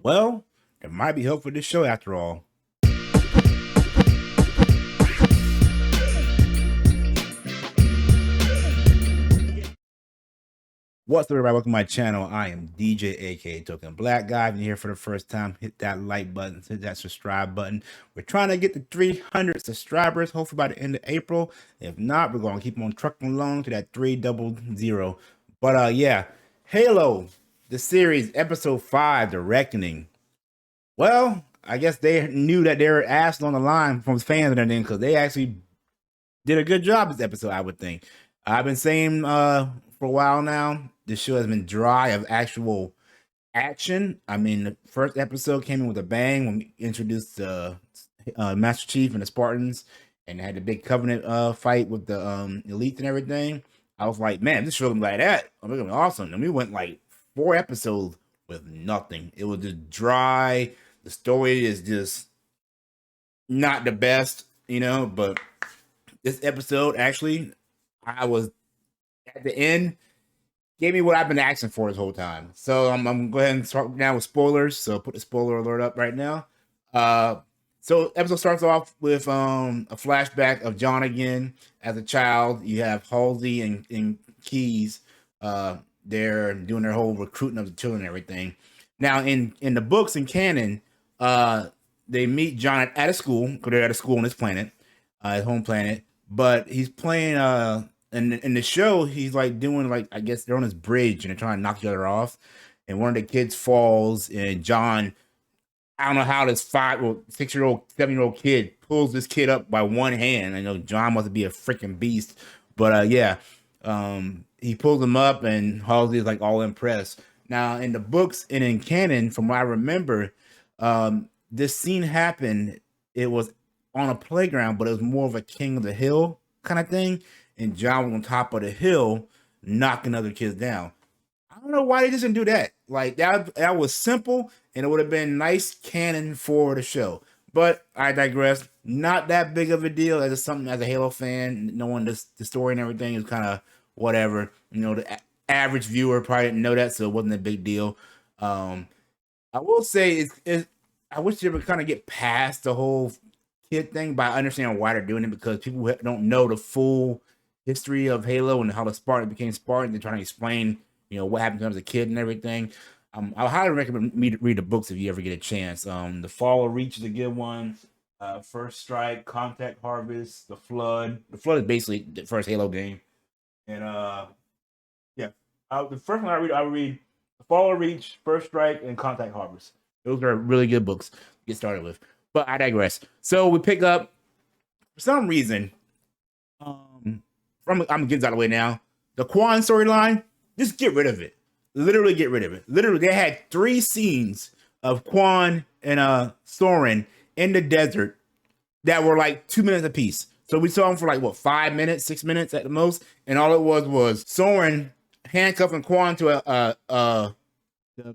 Well, there might be hope for this show after all. What's up, everybody? Welcome to my channel. I am DJ, aka Token Black Guy. If you're here for the first time, hit that like button, hit that subscribe button. We're trying to get to 300 subscribers, hopefully by the end of April. If not, we're going to keep on trucking along to that 300. But yeah, Halo, the series, episode 5, The Reckoning. Well, I guess they knew that they were asked on the line from fans and everything because they actually did a good job this episode, I would think. I've been saying for a while now, this show has been dry of actual action. I mean, the first episode came in with a bang when we introduced Master Chief and the Spartans and had the big Covenant fight with the elites and everything. I was like, man, this show like that, oh, it's gonna be awesome. And we went like 4 episodes with nothing. It was just dry. The story is just not the best, but this episode actually, I was at the end, gave me what I've been asking for this whole time. So I'm gonna go ahead and start now with spoilers. So put the spoiler alert up right now. So episode starts off with a flashback of John again as a child. You have Halsey and Keys. They're doing their whole recruiting of the children and everything. Now in the books and canon, they meet John at a school because they're at a school on this planet, his home planet. But he's playing in the show, he's like doing like, I guess they're on this bridge and they're trying to knock each other off, and one of the kids falls, and John, I don't know how this 6-year-old, 7-year-old kid pulls this kid up by one hand. I know John must be a freaking beast, but yeah, he pulls him up, and Halsey is like all impressed. Now in the books and in canon, from what I remember, this scene happened. It was on a playground, but it was more of a King of the Hill kind of thing, and John was on top of the hill knocking other kids down. I don't know why they just didn't do that. Like that was simple, and it would have been nice canon for the show. But I digress. Not that big of a deal. As something as a Halo fan, knowing the story and everything is kind of whatever. The average viewer probably didn't know that, so it wasn't a big deal. I will say I wish they would kind of get past the whole kid thing by understanding why they're doing it, because people don't know the full history of Halo and how the Spartan became Spartan. They're trying to explain, what happened to them as a kid and everything. I highly recommend me to read the books if you ever get a chance. The Fall of Reach is a good one. First Strike, Contact Harvest, The Flood. The Flood is basically the first Halo game, and yeah, the first one I read The Fall of Reach, First Strike, and Contact Harvest. Those are really good books to get started with. But I digress. So we pick up, for some reason, I'm gonna get out of the way now. The Quan storyline, just get rid of it. Literally get rid of it. Literally, they had 3 scenes of Quan and Soren in the desert that were like 2 minutes apiece. So we saw them for like what, 5 minutes, 6 minutes at the most, and all it was Soren handcuffing Quan to a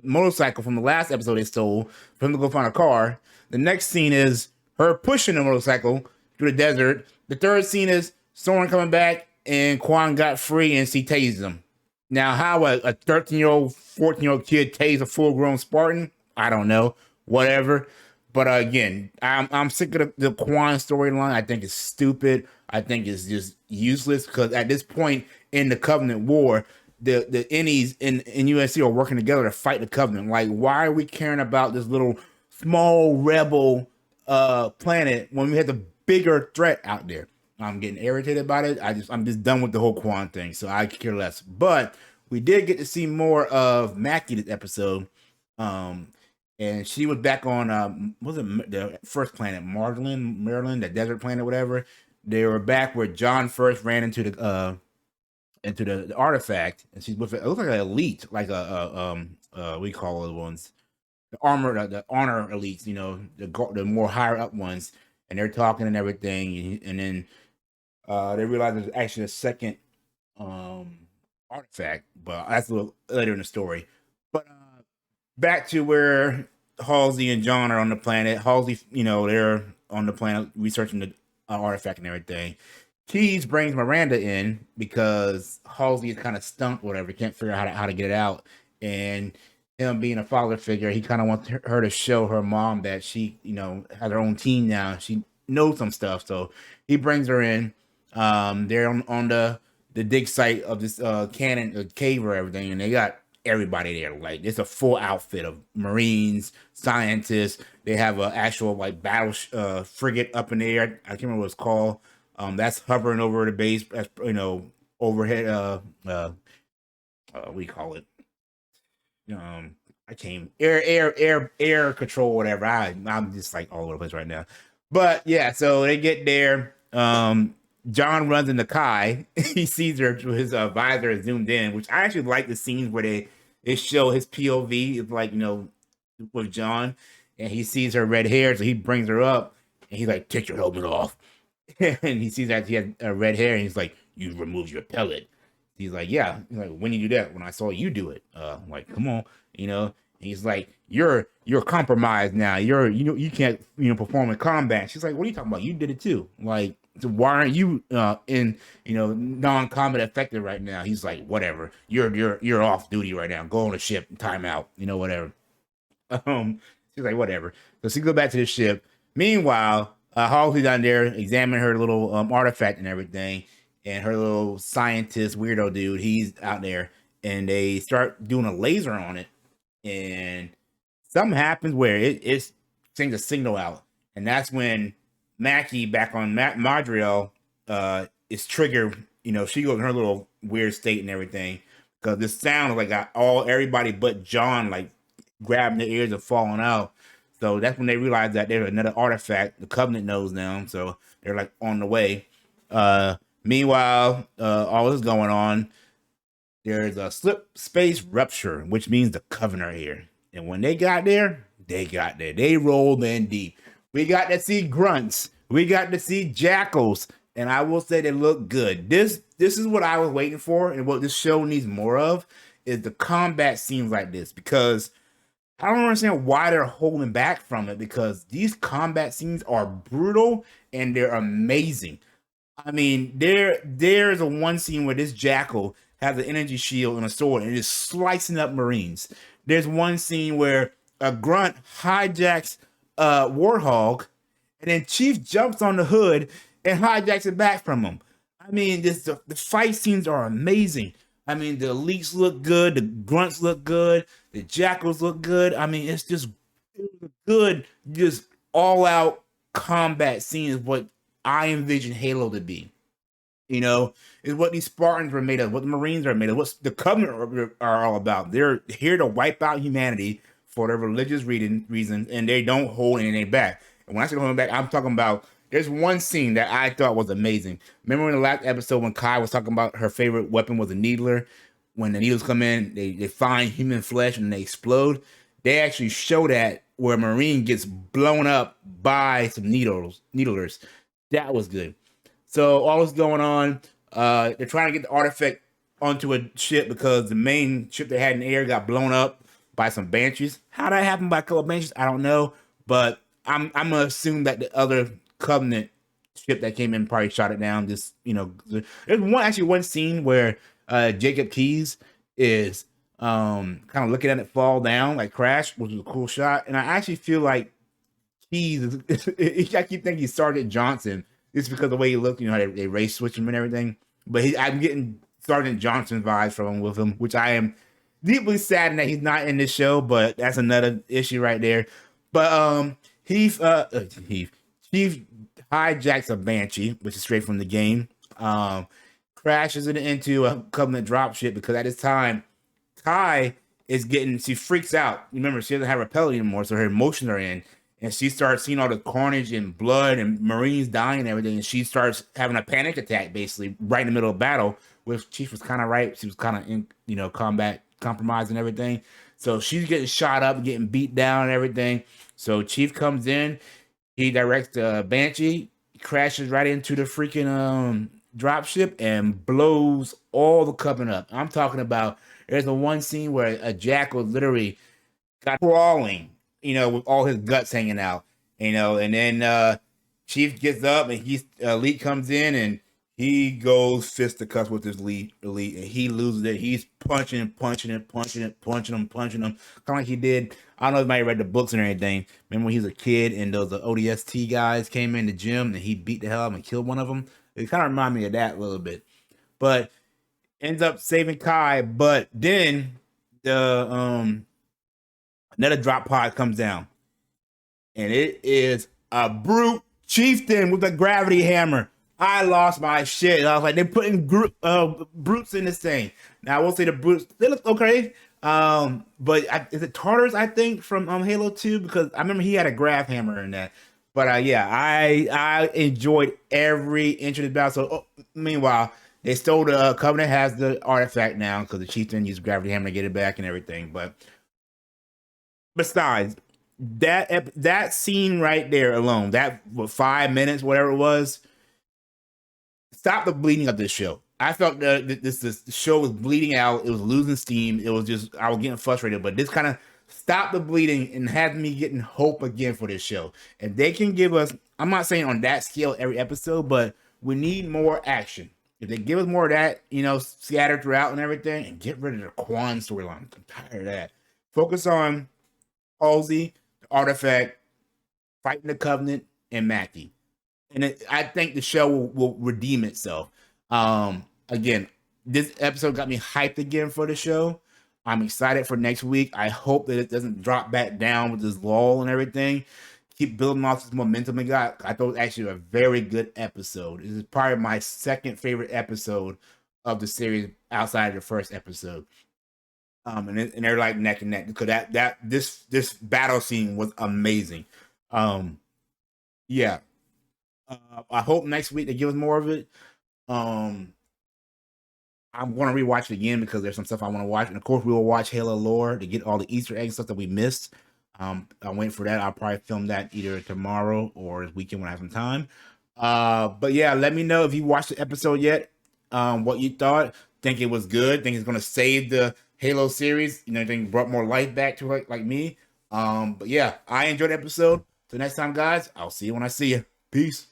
motorcycle from the last episode they stole for him to go find a car. The next scene is her pushing the motorcycle through the desert. The third scene is Soren coming back and Quan got free and she tased him. Now, how a 13-year-old, 14-year-old kid tased a full-grown Spartan, I don't know. Whatever. But again, I'm sick of the Quan storyline. I think it's stupid. I think it's just useless, because at this point in the Covenant War, the Ennies in UNSC are working together to fight the Covenant. Like, why are we caring about this little small rebel planet when we have the bigger threat out there? I'm getting irritated about it. I'm just done with the whole Quan thing, so I care less. But we did get to see more of Mackie this episode. And she was back on was it the first planet, Maryland, the desert planet, whatever. They were back where John first ran into the artifact, and she's with it. It looks like an elite, like we call those ones, the honor elites, the more higher up ones, and they're talking and everything, and then they realize there's actually a second artifact, but that's a little later in the story. But back to where Halsey and John are on the planet. Halsey, they're on the planet researching the artifact and everything. Keys brings Miranda in because Halsey is kind of stumped, whatever, can't figure out how to get it out. And him being a father figure, he kind of wants her to show her mom that she, has her own team now. She knows some stuff, so he brings her in. They're on the dig site of this cannon cave or everything, and they got everybody there. Like it's a full outfit of Marines, scientists. They have an actual like battle frigate up in the air. I can't remember what it's called. That's hovering over the base. That's overhead. We call it. I came air control, whatever. I'm just like all over the place right now. But yeah, so they get there. John runs into Kai. He sees her through his visor zoomed in, which I actually like the scenes where they show his POV. It's like, with John, and he sees her red hair, so he brings her up, and he's like, "Take your helmet off." And he sees that she has red hair, and he's like, "You remove your pellet." He's like, "Yeah." He's like, "When you do that?" "When I saw you do it." I'm like, "Come on," And he's like, "You're compromised now. You can't perform in combat." She's like, "What are you talking about? You did it too. Like, so why aren't you in non-combat affected right now?" He's like, "Whatever. You're off duty right now. Go on a ship. Time out. Whatever." She's like, "Whatever." So she go back to the ship. Meanwhile, Halsey's down there examining her little artifact and everything, and her little scientist weirdo dude, he's out there, and they start doing a laser on it, and something happens where it sends a signal out, and that's when Mackie back on Madriel is triggered. She goes in her little weird state and everything because this sound like got everybody but John like grabbing their ears and falling out. So that's when they realize that there's another artifact. The Covenant knows now, so they're like on the way. Meanwhile, all this going on, there's a slip space rupture, which means the Covenant are here. And when they got there, they rolled in deep. We got to see grunts. We got to see jackals. And I will say they look good. This is what I was waiting for, and what this show needs more of is the combat scenes like this, because I don't understand why they're holding back from it, because these combat scenes are brutal and they're amazing. I mean, there's a one scene where this jackal has an energy shield and a sword and is slicing up Marines. There's one scene where a grunt hijacks Warthog, and then Chief jumps on the hood and hijacks it back from him. I mean, the fight scenes are amazing. I mean, the elites look good, the grunts look good, the jackals look good. I mean, it's just good, just all out combat scenes. What I envision Halo to be, is what these Spartans were made of, what the Marines are made of, what the Covenant are all about. They're here to wipe out humanity for their religious reasons, and they don't hold anything back. And when I say holding back, I'm talking about. There's one scene that I thought was amazing. Remember in the last episode when Kai was talking about her favorite weapon was a needler? When the needles come in, they find human flesh and they explode. They actually show that where a Marine gets blown up by some needlers. That was good. So all this going on. They're trying to get the artifact onto a ship because the main ship they had in the air got blown up by some Banshees. How that happened by a couple of Banshees, I don't know. But I'm gonna assume that the other Covenant ship that came in probably shot it down. Just there's one scene where Jacob Keyes is kind of looking at it fall down like crash, which was a cool shot. And I actually feel like Keyes I keep thinking he's Sergeant Johnson. It's because of the way he looked, how they race switch him and everything. But I'm getting Sergeant Johnson vibes from him with him, which I am deeply saddened that he's not in this show, but that's another issue right there. But Chief hijacks a Banshee, which is straight from the game. Crashes it into a Covenant dropship because at this time, Kai she freaks out. Remember, she doesn't have her pellet anymore, so her emotions are in. And she starts seeing all the carnage and blood and Marines dying and everything. And she starts having a panic attack, basically, right in the middle of battle, which Chief was kind of right. She was kind of in, combat compromised and everything. So she's getting shot up, getting beat down and everything. So Chief comes in. He directs the Banshee, crashes right into the freaking dropship and blows all the Covenant up. I'm talking about, there's a one scene where a jackal literally got crawling, with all his guts hanging out, and then Chief gets up and Elite comes in and He goes fisticuffs with his elite, and he loses it. He's punching and punching and punching and punching him, kind of like he did. I don't know if anybody read the books and anything. Remember when he was a kid and those ODST guys came in the gym and he beat the hell out of him and killed one of them? It kind of reminded me of that a little bit. But ends up saving Kai, but then the another drop pod comes down, and it is a brute chieftain with a gravity hammer. I lost my shit. I was like, they're putting brutes in this thing. Now I will say the brutes, they look okay. But is it Tartars? I think from Halo 2, because I remember he had a grav hammer in that. But yeah, I enjoyed every inch of the battle. So meanwhile, they stole the Covenant has the artifact now because the chieftain used gravity hammer to get it back and everything. But besides that scene right there alone, that 5 minutes, whatever it was, stop the bleeding of this show. I felt this show was bleeding out. It was losing steam. It was just I was getting frustrated. But this kind of stopped the bleeding and had me getting hope again for this show. And they can give us, I'm not saying on that scale every episode, but we need more action. If they give us more of that, scattered throughout and everything, and get rid of the Quan storyline. I'm tired of that. Focus on Halsey, the artifact, fighting the Covenant, and Mackie. And I think the show will redeem itself. Again, this episode got me hyped again for the show. I'm excited for next week. I hope that it doesn't drop back down with this lull and everything. Keep building off this momentum it got. I thought it was actually a very good episode. This is probably my second favorite episode of the series outside of the first episode. And they're like neck and neck because this battle scene was amazing. Yeah. I hope next week they give us more of it. I'm going to rewatch it again because there's some stuff I want to watch, and of course we will watch Halo Lore to get all the Easter egg stuff that we missed. I'm waiting for that. I'll probably film that either tomorrow or this weekend when I have some time. But yeah, let me know if you watched the episode yet. What you thought? Think it was good? Think it's going to save the Halo series? Think brought more life back to it, like me. But yeah, I enjoyed the episode. So next time, guys, I'll see you when I see you. Peace.